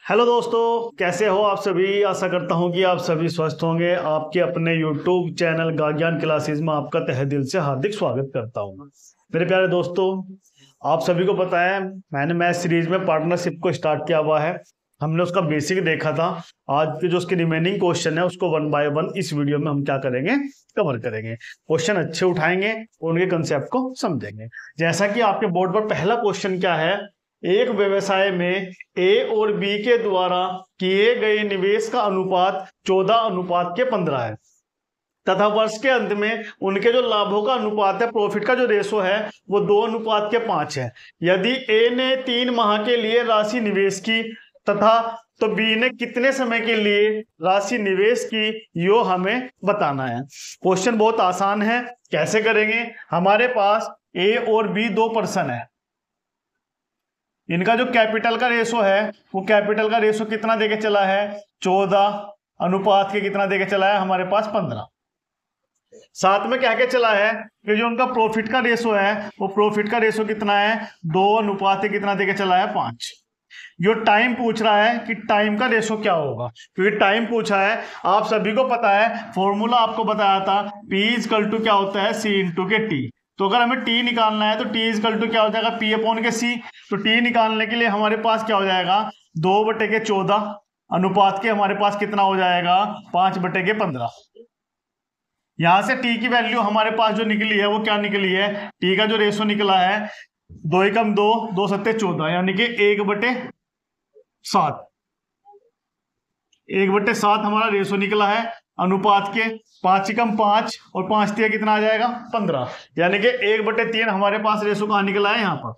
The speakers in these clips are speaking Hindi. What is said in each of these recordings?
हेलो दोस्तों, कैसे हो आप सभी। आशा करता हूं कि आप सभी स्वस्थ होंगे। आपके अपने यूट्यूब चैनल गाज्ञान क्लासेस में आपका तहे दिल से हार्दिक स्वागत करता हूं। मेरे प्यारे दोस्तों, आप सभी को पता है मैंने मैथ सीरीज में पार्टनरशिप को स्टार्ट किया हुआ है। हमने उसका बेसिक देखा था। आज के जो उसके रिमेनिंग क्वेश्चन है उसको वन बाय वन इस वीडियो में हम क्या करेंगे, कवर करेंगे। क्वेश्चन अच्छे उठाएंगे और उनके कंसेप्ट को समझेंगे। जैसा कि आपके बोर्ड पर पहला क्वेश्चन क्या है, एक व्यवसाय में ए और बी के द्वारा किए गए निवेश का अनुपात 14:15 है तथा वर्ष के अंत में उनके जो लाभों का अनुपात है, प्रॉफिट का जो रेशो है वो 2:5 है। यदि ए ने 3 माह के लिए राशि निवेश की तथा तो बी ने कितने समय के लिए राशि निवेश की, यो हमें बताना है। क्वेश्चन बहुत आसान है। कैसे करेंगे, हमारे पास ए और बी दो पर्सन है। इनका जो कैपिटल का रेशो है वो कैपिटल का रेशो कितना देके चला है, 14 अनुपात के कितना देके चला है, हमारे पास 15। साथ में क्या क्या चला है कि जो उनका प्रॉफिट का रेशो है वो प्रॉफिट का रेशो कितना है, 2 अनुपात के कितना देके चला है, 5। जो टाइम पूछ रहा है कि टाइम का रेशो क्या होगा, क्योंकि टाइम पूछा है। आप सभी को पता है फॉर्मूला आपको बताया था, P = क्या होता है, C × के T। तो अगर हमें T निकालना है तो T = क्या हो जाएगा, P के C। तो T निकालने के लिए हमारे पास क्या हो जाएगा, 2/14 अनुपात के हमारे पास कितना हो जाएगा, 5/15। यहां से T की वैल्यू हमारे पास जो निकली है वो क्या निकली है, T का जो रेशो निकला है 2 × 2 2 × 7 14, यानी कि 1/7। 1/7 हमारा रेशो निकला है अनुपात के। 5 × 5 और 5 × 3 कितना आ जाएगा, 15। यानी कि 1/3 हमारे पास रेशो कहाँ निकला है, यहाँ पर।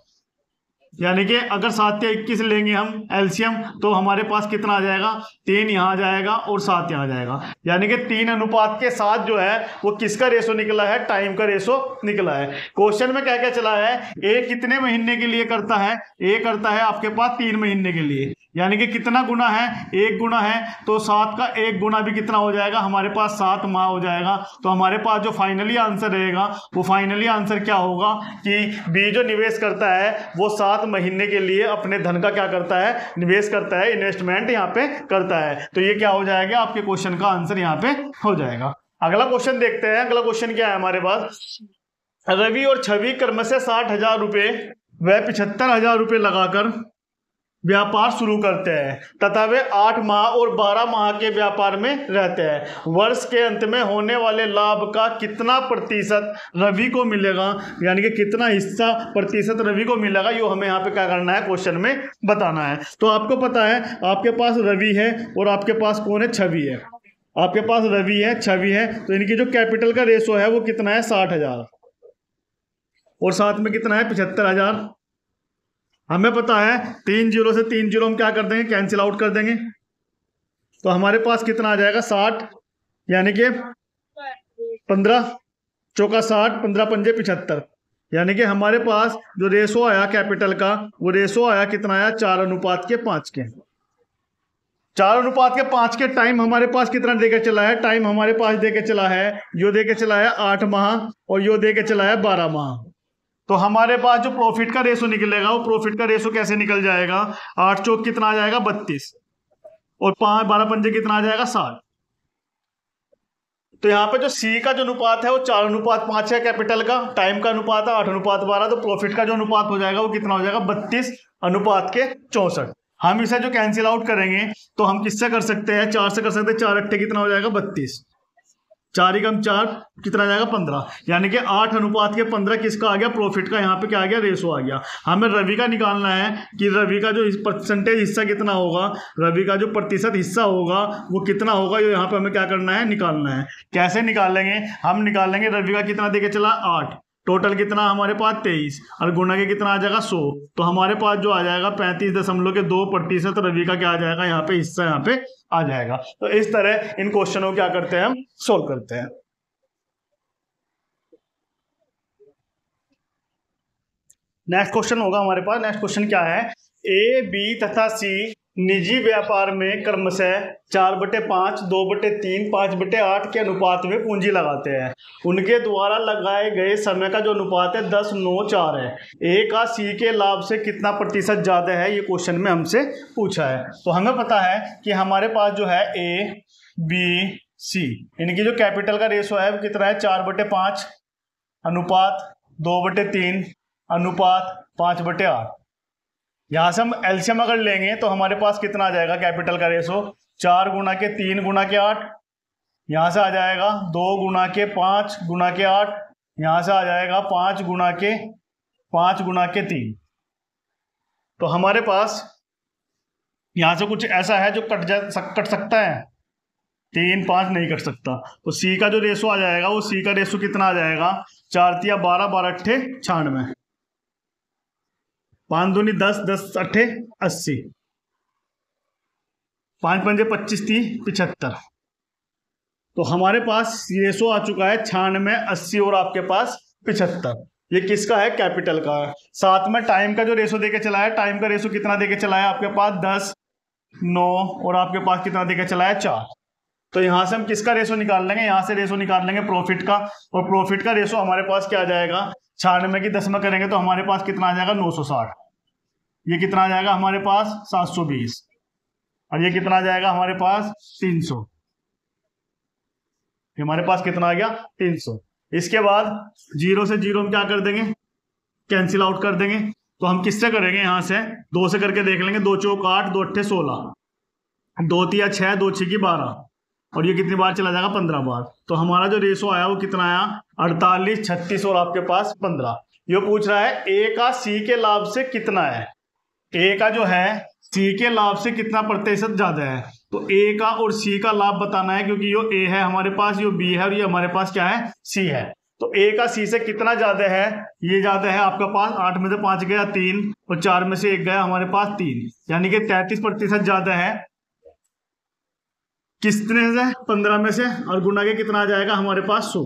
यानी कि अगर 7 या 21 लेंगे हम एलसीएम तो हमारे पास कितना आ जाएगा, 3 यहाँ आ जाएगा और 7 यहाँ आ जाएगा। यानी कि 3:7 जो है वो किसका रेशो निकला है, टाइम का रेशो निकला है। क्वेश्चन में क्या क्या चला है, ए कितने महीने के लिए करता है, ए करता है आपके पास 3 महीने के लिए। यानी कि कितना गुना है, 1 गुना है, तो 7 का 1 गुना भी कितना हो जाएगा, हमारे पास 7 माह हो जाएगा। तो हमारे पास जो फाइनली आंसर रहेगा वो फाइनली आंसर क्या होगा कि बी जो निवेश करता है वो 7 महीने के लिए अपने धन का क्या करता है, निवेश करता है, इन्वेस्टमेंट यहाँ पे करता है। तो ये क्या हो जाएगा, आपके क्वेश्चन का आंसर यहाँ पे हो जाएगा। अगला क्वेश्चन देखते हैं। अगला क्वेश्चन क्या है हमारे पास, रवि और छवि क्रमशः 60,000 रुपए व 75,000 रुपए लगाकर व्यापार शुरू करते हैं तथा वे 8 माह और 12 माह के व्यापार में रहते हैं। वर्ष के अंत में होने वाले लाभ का कितना प्रतिशत रवि को मिलेगा, यानी कि कितना हिस्सा प्रतिशत रवि को मिलेगा, ये हमें यहाँ पे क्या करना है, क्वेश्चन में बताना है। तो आपको पता है आपके पास रवि है और आपके पास कौन है, छवि है। आपके पास रवि है, छवि है, तो इनकी जो कैपिटल का रेशो है वो कितना है, 60,000 और साथ में कितना है, 75,000। हमें पता है 3 0 से 3 0 हम क्या कर देंगे, कैंसिल आउट कर देंगे। तो हमारे पास कितना आ जाएगा, 60, यानी कि 15 चौका 60, 15 पंजे 75। यानी कि हमारे पास जो रेशो आया कैपिटल का वो रेशो आया कितना आया, 4:5 के। 4:5 के टाइम हमारे पास कितना देके चला है, टाइम हमारे पास देके चला है, यो देके चला है 8 माह और यो देके चला है 12 माह। तो हमारे पास जो प्रॉफिट का रेशो निकलेगा वो प्रॉफिट का रेशो कैसे निकल जाएगा, 8 चौक कितना आ जाएगा, 32 और 5 12 पंजे कितना आ जाएगा, 60। तो यहाँ पे जो सी का जो अनुपात है वो 4:5 है कैपिटल का, टाइम का अनुपात है 8:12। तो प्रॉफिट का जो अनुपात हो जाएगा वो कितना हो जाएगा, 32:64। हम इसे जो कैंसिल आउट करेंगे तो हम किससे कर सकते हैं, 4 से कर सकते हैं। 4 8 कितना हो जाएगा, 32। 4 × 4 कितना आ जाएगा, 15। यानी कि 8:15 किसका आ गया, प्रॉफिट का यहाँ पे क्या आ गया, रेशो आ गया। हमें रवि का निकालना है कि रवि का जो परसेंटेज हिस्सा कितना होगा, रवि का जो प्रतिशत हिस्सा होगा वो कितना होगा, ये यहाँ पे हमें क्या करना है, निकालना है। कैसे निकालेंगे, हम निकालेंगे रवि का कितना देके चला, 8, टोटल कितना हमारे पास 23 और गुना के कितना आ जाएगा, 100। तो हमारे पास जो आ जाएगा 35.2% रवि का क्या आ जाएगा, यहाँ पे हिस्सा यहाँ पे आ जाएगा। तो इस तरह इन क्वेश्चनों को क्या करते हैं, हम सोल्व करते हैं। नेक्स्ट क्वेश्चन होगा हमारे पास। नेक्स्ट क्वेश्चन क्या है, ए बी तथा सी निजी व्यापार में क्रमशः 4/5, 2/3, 5/8 के अनुपात में पूंजी लगाते हैं। उनके द्वारा लगाए गए समय का जो अनुपात है 10:9:4 है। ए का सी के लाभ से कितना प्रतिशत ज्यादा है, ये क्वेश्चन में हमसे पूछा है। तो हमें पता है कि हमारे पास जो है ए बी सी इनकी जो कैपिटल का रेशो है वो कितना है, 4/5 अनुपात 2/3 अनुपात 5/8। यहां से हम एलसीएम अगर लेंगे तो हमारे पास कितना आ जाएगा कैपिटल का रेशो, 4 गुना के 3 गुना के 8, यहां से आ जाएगा 2 गुना के 5 गुना के 8, यहां से आ जाएगा 5 गुना के 3। तो हमारे पास यहां से कुछ ऐसा है जो कट सकता है, 3 5 नहीं कट सकता। तो सी का जो रेशो आ जाएगा वो सी का रेशो कितना आ जाएगा, 4 तिया 12, 12 अट्ठे 96, 5 दूनी 10, 10 अट्ठे 80, 5 पंजे 25, 30 75। तो हमारे पास रेशो आ चुका है 96, 80 और आपके पास 75। ये किसका है, कैपिटल का है। साथ में टाइम का जो रेशो देके चला है, टाइम का रेशो कितना देके चला है आपके पास 10, 9 और आपके पास कितना देके चला है 4। तो यहां से हम किसका रेशो निकाल लेंगे, यहां से रेशो निकाल लेंगे प्रॉफिट का, और प्रॉफिट का रेशो हमारे पास क्या आ जाएगा, 96 की 10 में करेंगे तो हमारे पास कितना आ जाएगा 960, ये कितना आ जाएगा हमारे पास 720, और ये कितना आ जाएगा हमारे पास 300, हमारे पास कितना आ गया 300। इसके बाद 0 से 0 हम क्या कर देंगे, कैंसिल आउट कर देंगे। तो हम किससे करेंगे, यहां से 2 से करके देख लेंगे, 2 चौक 8, 2 अट्ठे 16, 2 तिया 6, 2 6 की 12, और ये कितनी बार चला जाएगा 15 बार। तो हमारा जो रेशो आया वो कितना आया 48, 36 और आपके पास 15। ये पूछ रहा है ए का सी के लाभ से कितना है, ए का जो है सी के लाभ से कितना प्रतिशत ज्यादा है। तो ए का और सी का लाभ बताना है, क्योंकि यो ए है हमारे पास, यो बी है और ये हमारे पास क्या है सी है। तो ए का सी से कितना ज्यादा है, ये ज्यादा है आपके पास 8 में से 5 गया 3 और 4 में से 1 गया हमारे पास 3, यानी कि 33% ज्यादा है कितने से 15 में से, और गुना के कितना आ जाएगा हमारे पास 100।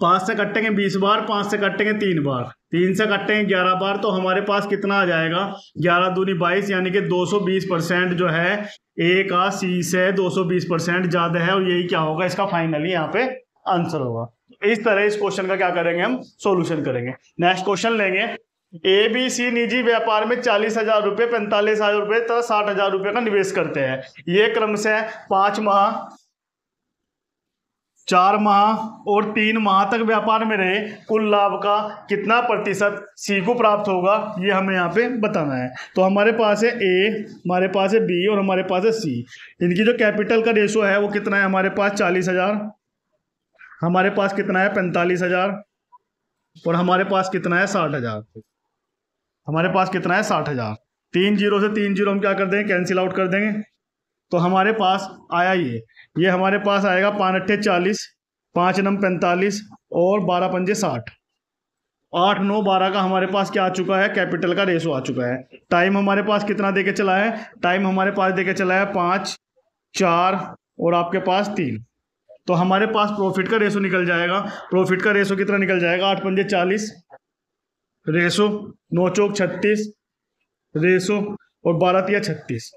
5 से कटेंगे 20 बार, 5 से कटेंगे 3 बार, 3 से कटेंगे 11 बार, तो हमारे पास कितना आ जाएगा 11 दूनी 22, यानी कि 220% जो है ए का सी से 220% ज्यादा है, और यही क्या होगा इसका फाइनली यहाँ पे आंसर होगा। इस तरह इस क्वेश्चन का क्या करेंगे हम सॉल्यूशन करेंगे। नेक्स्ट क्वेश्चन लेंगे, ए बी सी निजी व्यापार में 40,000 रुपए, 45,000 रुपए तथा 60,000 रुपए का निवेश करते हैं। ये क्रम से 5 माह, 4 माह और 3 माह तक व्यापार में रहे, कुल लाभ का कितना प्रतिशत सी को प्राप्त होगा, ये हमें यहाँ पे बताना है। तो हमारे पास है ए, हमारे पास है बी और हमारे पास है सी। इनकी जो कैपिटल का रेशो है वो कितना है हमारे पास 40,000, हमारे पास कितना है 45,000 और हमारे पास कितना है 60,000, हमारे पास कितना है 60,000। 3 0 से 3 0 हम क्या कर देंगे कैंसिल आउट कर देंगे। तो हमारे पास आया ये हमारे पास आएगा 5 अट्ठे 40, 5 नम 45 और 12 पंजे 60, 8 9 12 का हमारे पास क्या आ चुका है कैपिटल का रेशो आ चुका है। टाइम हमारे पास कितना देके चला है, टाइम हमारे पास देके चला है 5 4 और आपके पास 3। तो हमारे पास प्रॉफिट का रेशो निकल जाएगा, प्रॉफिट का रेशो कितना निकल जाएगा 8 पंजे 40 रेशो 9 चौक 36 रेशो और 12 तिया 36,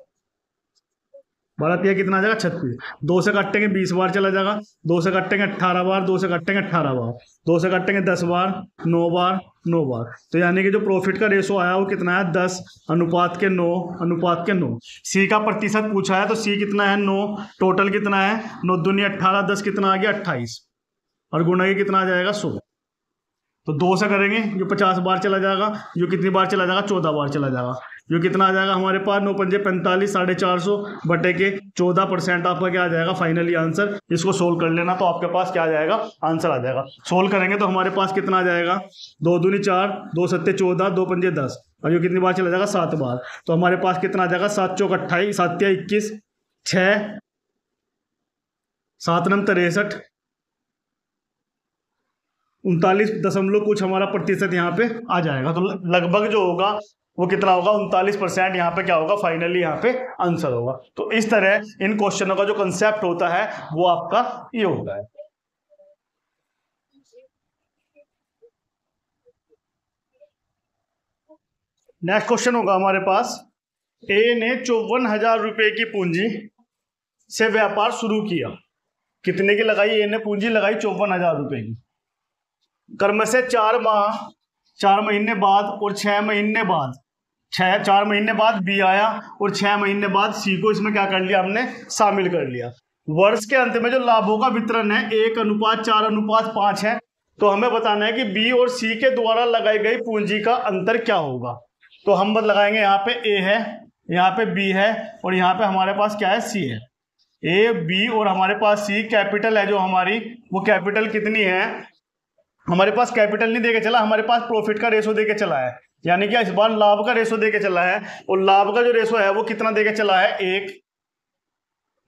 12 तिया कितना आ जाएगा 36। 2 से काटेंगे 20 बार चला जाएगा, 2 से काटेंगे 18 बार, 2 से काटेंगे 18 बार, 2 से काटेंगे 10 बार, 9 बार 9 बार। तो यानी कि जो प्रॉफिट का रेशो आया वो कितना है 10 अनुपात के 9 अनुपात के 9। सी का प्रतिशत पूछा है तो सी कितना है 9, टोटल कितना है 9 दूनी 18, 10 कितना आ गया 28 और गुना के कितना आ जाएगा 100। तो 2 से करेंगे जो 50 बार चला जाएगा, जो कितनी बार चला जाएगा 14 बार चला जाएगा, जो कितना आ जाएगा हमारे पास 9 पंजे 45, 450 बटे के 14% आपका क्या आ जाएगा फाइनली आंसर। इसको सोल्व कर लेना तो आपके पास क्या आ जाएगा आंसर आ जाएगा। सोल्व करेंगे तो हमारे पास कितना आ जाएगा 2 दूनी 4, 2 सत्ते 14, 2 पंजे 10 और जो कितनी बार चला जाएगा 7 बार। तो हमारे पास कितना आ जाएगा 7 चौक 28, 7 तिया 21, 6 7 नम 63, 39 दशमलव कुछ हमारा प्रतिशत यहाँ पे आ जाएगा। तो लगभग जो होगा वो कितना होगा 39% यहाँ पे क्या होगा फाइनली यहाँ पे आंसर होगा। तो इस तरह इन क्वेश्चनों का जो कंसेप्ट होता है वो आपका ये होता है। नेक्स्ट क्वेश्चन होगा हमारे पास ए ने 54,000 रुपए की पूंजी से व्यापार शुरू किया। कितने की लगाई? ए ने पूंजी लगाई 54,000 रुपए की। कर्म से 4 महीने बाद और 6 महीने बाद 4 महीने बाद बी आया और 6 महीने बाद सी को इसमें क्या कर लिया हमने? शामिल कर लिया। वर्ष के अंत में जो लाभों का वितरण है 1:4:5 है। तो हमें बताना है कि बी और सी के द्वारा लगाई गई पूंजी का अंतर क्या होगा। तो हम बस लगाएंगे, यहाँ पे ए है, यहाँ पे बी है और यहाँ पे हमारे पास क्या है? सी है। ए बी और हमारे पास सी, कैपिटल है जो हमारी, वो कैपिटल कितनी है? हमारे पास कैपिटल नहीं देके चला, हमारे पास प्रॉफिट का रेशो देके चला है, यानी कि इस बार लाभ का रेशो देके चला है। और लाभ का जो रेशो है वो कितना देके चला है?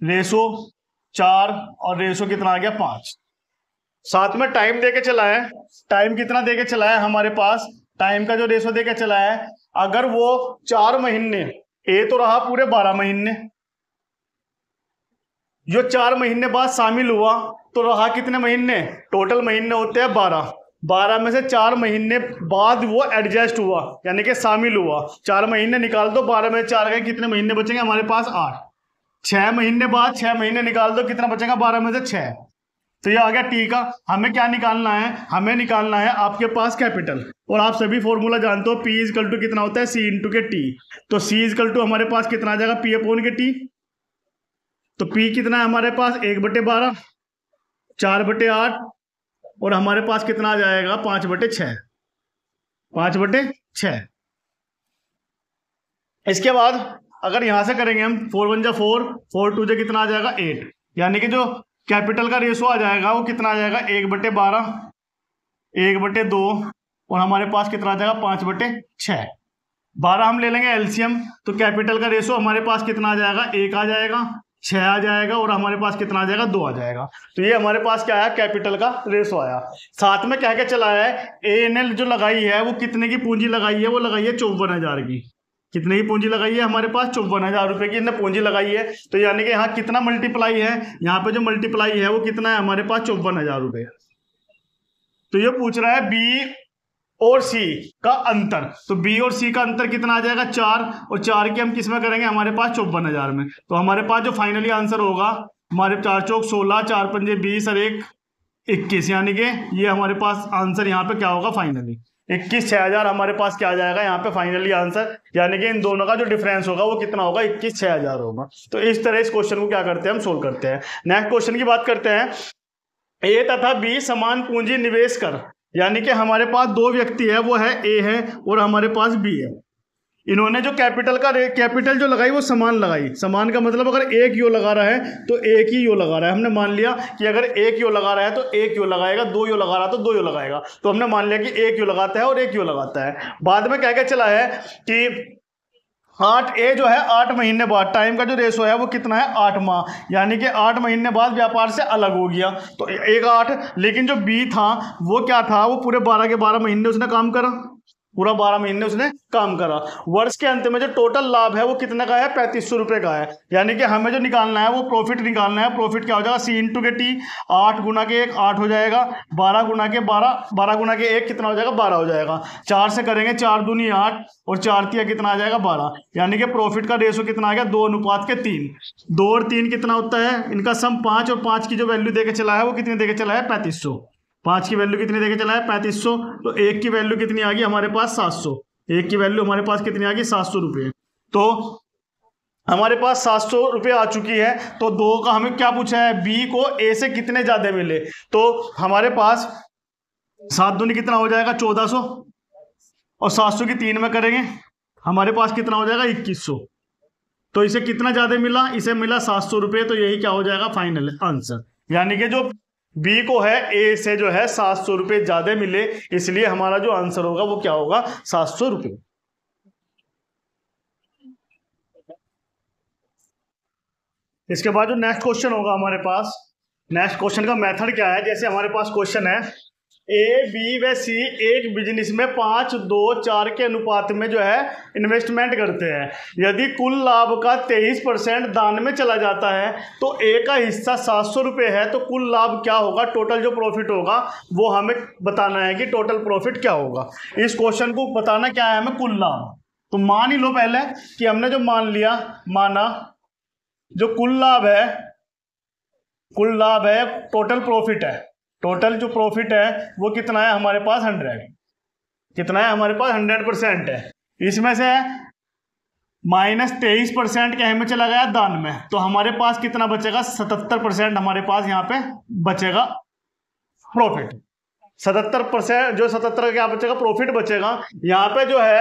1:4 और रेशो कितना आ गया? 5। साथ में टाइम देके चला है। टाइम कितना देके चला है हमारे पास? टाइम का जो रेशो देके चला है, अगर वो 4 महीने, ए तो रहा पूरे 12 महीने, जो 4 महीने बाद शामिल हुआ तो रहा कितने महीने? टोटल महीने होते हैं 12। 12 में से 4 महीने बाद वो एडजस्ट हुआ, यानी कि शामिल हुआ। 4 महीने निकाल दो, 12 में 4 गए, कितने महीने बचेंगे हमारे पास? 8। 6 महीने बाद 6 महीने निकाल दो, कितना बचेगा? 12 में से 6। तो ये आ गया टी का। हमें क्या निकालना है? हमें निकालना है आपके पास कैपिटल। और आप सभी फॉर्मूला जानते हो, पी इज इक्वल टू कितना होता है? सी इंटू के टी। तो सी इज इक्वल टू हमारे पास कितना आ जाएगा? पी अपॉन के टी। तो पी कितना है हमारे पास? 1/12, 4/8 और हमारे पास कितना आ जाएगा? 5/6। 5/6। इसके बाद अगर यहां से करेंगे हम, 4 1 जा 4, 4 2 जा कितना आ जाएगा? 8। यानी कि जो कैपिटल का रेशो आ जाएगा वो कितना आ जाएगा? 1/12, 1/2 और हमारे पास कितना आ जाएगा? 5/6। 12 हम ले लेंगे एलसीएम, तो कैपिटल का रेशो हमारे पास कितना आ जाएगा? 1 आ जाएगा, 6 आ जाएगा और हमारे पास कितना आ जाएगा? 2 आ जाएगा। तो ये हमारे पास क्या है? कैपिटल का रेशो आया। साथ में क्या क्या चला है? ए ने जो लगाई है वो कितने की पूंजी लगाई है? वो लगाई है 54,000 की। कितने की पूंजी लगाई है हमारे पास? 54,000 रुपए की इन्हें पूंजी लगाई है। तो यानी कि यहाँ कितना मल्टीप्लाई है? यहाँ पे जो मल्टीप्लाई है वो कितना है हमारे पास? 54,000 रुपए। तो ये पूछ रहा है बी और सी का अंतर। तो बी और सी का अंतर कितना आ जाएगा? 4। और 4 की हम किस में करेंगे? हमारे पास 54,000 में। तो हमारे पास जो फाइनली आंसर होगा, हमारे 4 चौक 16, 4 पंजे 20 और 1 21, यानी कि ये हमारे पास आंसर यहाँ पे क्या होगा? फाइनली 21,6,000 हमारे पास क्या आ जाएगा यहाँ पे फाइनली आंसर। यानी कि इन दोनों का जो डिफरेंस होगा वो कितना होगा? 21,6,000 होगा। तो इस तरह इस क्वेश्चन को क्या करते हैं? हम सोल्व करते हैं। नेक्स्ट क्वेश्चन की बात करते हैं। ए तथा बी समान पूंजी निवेश कर, यानी कि हमारे पास 2 व्यक्ति है, वो है ए है और हमारे पास बी है। इन्होंने जो कैपिटल जो लगाई वो समान लगाई। समान का मतलब अगर एक यो लगा रहा है तो एक ही यो लगा रहा है। हमने मान लिया कि अगर एक यो लगा रहा है तो एक यो लगाएगा, 2 यो लगा रहा तो 2 यो लगाएगा। तो हमने मान लिया कि एक यो लगाता है और एक यो लगाता है। बाद में क्या क्या चला है कि 8 ए जो है 8 महीने बाद, टाइम का जो रेशो है वो कितना है? 8 माह, यानी कि 8 महीने बाद व्यापार से अलग हो गया। तो 1/8। लेकिन जो बी था वो क्या था? वो पूरे 12 के 12 महीने उसने काम करा, पूरा 12 महीने उसने काम करा। वर्ष के अंत में जो टोटल लाभ है वो कितने का है? 3500 रुपए का है। यानी कि हमें जो निकालना है वो प्रॉफिट निकालना है। प्रॉफिट क्या हो जाएगा? सी इंटू के टी। 8 गुना के 1 8 हो जाएगा, 12 गुना के 12, 12 गुना के 1 कितना हो जाएगा? 12 हो जाएगा। 4 से करेंगे, 4 दूनी 8 और 4 तिया कितना आ जाएगा? 12। यानी कि प्रॉफिट का रेशो कितना आ गया? 2:3। 2 और 3 कितना होता है? इनका सम 5 और 5 की जो वैल्यू देके चला है वो कितनी देके चला है? 3500। 5 की वैल्यू कितनी देके चला है? 3500। तो 1 की वैल्यू कितनी आ गई हमारे पास? 700। 1 की वैल्यू हमारे पास कितनी आ गई? 700 रुपये। तो हमारे पास 700 रुपये आ चुकी है। तो 2 का हमें क्या पूछा है? बी को ए से कितने ज्यादा मिले। तो हमारे पास 7 दूनी कितना हो जाएगा? 1400 और 700 की 3 में करेंगे, हमारे पास कितना हो जाएगा? 2100। तो इसे कितना ज्यादा मिला? इसे मिला 700 रुपये। तो यही क्या हो जाएगा? Final answer. यानी कि जो बी को है ए से जो है 700 रुपये ज्यादा मिले, इसलिए हमारा जो आंसर होगा वो क्या होगा? 700 रुपये। इसके बाद जो नेक्स्ट क्वेश्चन होगा हमारे पास, नेक्स्ट क्वेश्चन का मेथड क्या है? जैसे हमारे पास क्वेश्चन है ए बी व सी एक बिजनेस में 5 2 4 के अनुपात में जो है इन्वेस्टमेंट करते हैं। यदि कुल लाभ का 23% दान में चला जाता है तो ए का हिस्सा 700 रुपये है, तो कुल लाभ क्या होगा? टोटल जो प्रॉफिट होगा वो हमें बताना है कि टोटल प्रॉफिट क्या होगा। इस क्वेश्चन को बताना क्या है हमें? कुल लाभ। तो मान ही लो पहले कि हमने जो माना जो कुल लाभ है टोटल प्रॉफिट है, टोटल जो प्रॉफिट है वो कितना है हमारे पास 100, कितना है हमारे पास 100% है। इसमें से -23% क्या में चला गया दान में, तो हमारे पास कितना बचेगा 77% हमारे पास यहाँ पे बचेगा प्रॉफिट। 77%, जो 77 क्या बचेगा प्रॉफिट बचेगा। यहाँ पे जो है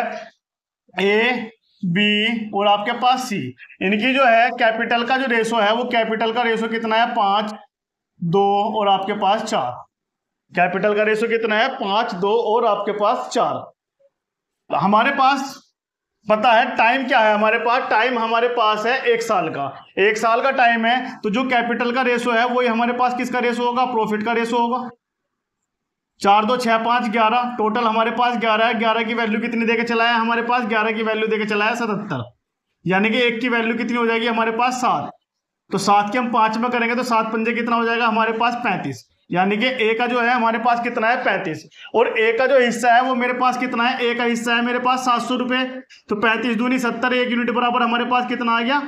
ए बी और आपके पास सी, इनकी जो है कैपिटल का जो रेशो है वो कैपिटल का रेशो कितना है 5, 2 और आपके पास 4। कैपिटल का रेशो कितना है 5, 2 और आपके पास 4। हमारे पास पता है टाइम क्या है, हमारे पास टाइम हमारे पास है 1 साल का, 1 साल का टाइम है। तो जो कैपिटल का रेशो है वही हमारे पास किसका रेशो होगा, प्रॉफिट का रेशो होगा। 4, 2, 6, 5, 11, टोटल हमारे पास 11 है। 11 की वैल्यू कितनी देके चला है हमारे पास, 11 की वैल्यू देके चला है 77, यानी कि 1 की वैल्यू कितनी हो जाएगी हमारे पास 7। तो 7 के हम 5 में करेंगे तो 7 पंजे कितना हो जाएगा हमारे पास 35, यानी कि ए का जो है हमारे पास कितना है 35 और ए का जो हिस्सा है वो मेरे पास कितना है, ए का हिस्सा है मेरे पास 700 रुपए। तो 35 दूनी 70, 1 यूनिट बराबर हमारे पास कितना आ गया,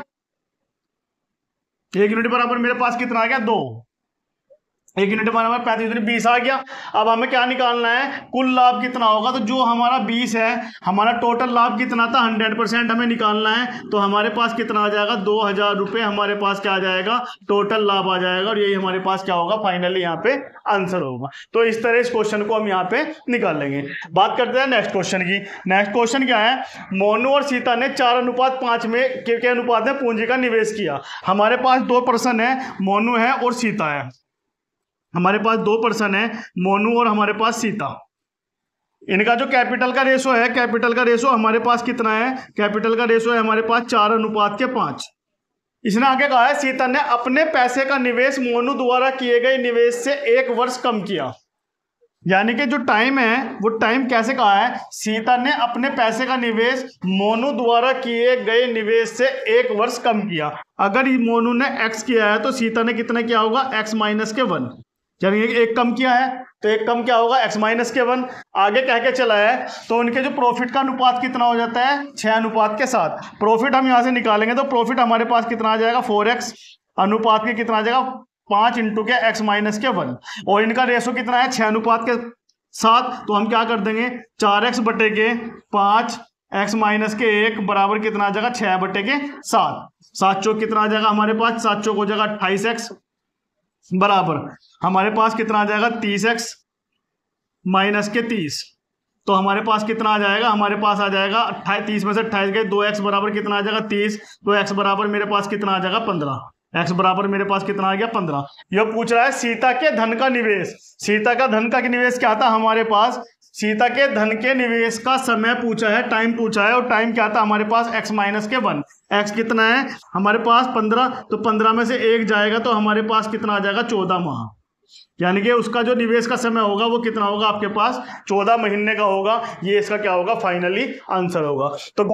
1 यूनिट बराबर मेरे पास कितना आ गया 2, 1 यूनिट बराबर 35 दूनी 20 आ गया। अब हमें क्या निकालना है, कुल लाभ कितना होगा। तो जो हमारा 20 है, हमारा टोटल लाभ कितना था 100% हमें निकालना है। तो हमारे पास कितना आ जाएगा 2000 रुपये हमारे पास क्या आ जाएगा, टोटल लाभ आ जाएगा। और यही हमारे पास क्या होगा फाइनली यहाँ पे आंसर होगा। तो इस तरह इस क्वेश्चन को हम यहाँ पे निकाल लेंगे। बात करते हैं नेक्स्ट क्वेश्चन की। नेक्स्ट क्वेश्चन क्या है, मोनू और सीता ने 4:5 में के अनुपात में पूंजी का निवेश किया। हमारे पास 2 पर्सन है, मोनू है और सीता है। हमारे पास 2 पर्सन है, मोनू और हमारे पास सीता। इनका जो कैपिटल का रेशो है, कैपिटल का रेशो हमारे पास कितना है, कैपिटल का रेशो है हमारे पास 4:5। इसने आगे कहा है सीता ने अपने पैसे का निवेश मोनू द्वारा किए गए निवेश से 1 वर्ष कम किया। यानी कि जो टाइम है वो टाइम कैसे कहा है, सीता ने अपने पैसे का निवेश मोनू द्वारा किए गए निवेश से 1 वर्ष कम किया। अगर मोनू ने x किया है तो सीता ने कितना किया होगा, x - 1, यानी 1 कम किया है तो 1 कम क्या होगा, x - 1। आगे कह के चला है तो उनके जो प्रॉफिट का अनुपात कितना हो जाता है 6:7। प्रॉफिट हम यहां से निकालेंगे तो प्रॉफिट हमारे पास कितना आ जाएगा 4x, अनुपात के कितना आ जाएगा 5 × के x - 1। और इनका रेशो कितना है 6:7। तो हम क्या कर देंगे 4x बटे के 5 x - 1 बराबर कितना आ जाएगा 6/7। 7 चौक कितना आ जाएगा हमारे पास, 7 चौक हो जाएगा 28x बराबर हमारे पास कितना आ जाएगा 30x - 30। तो हमारे पास कितना आ जाएगा, हमारे पास आ जाएगा 30 में से 28 गए 2x बराबर कितना आ जाएगा 30। तो x बराबर मेरे पास कितना आ जाएगा 15, x बराबर मेरे पास कितना आ गया 15। यह पूछ रहा है सीता के धन का निवेश। सीता का धन का निवेश क्या था हमारे पास, सीता के धन के निवेश का समय पूछा है, टाइम पूछा है। और टाइम क्या था हमारे पास x - 1, x कितना है हमारे पास 15। तो 15 में से 1 जाएगा तो हमारे पास कितना आ जाएगा 14 माह। यानी कि उसका जो निवेश का समय होगा वो कितना होगा आपके पास 14 महीने का होगा। ये इसका क्या होगा फाइनली आंसर होगा। तो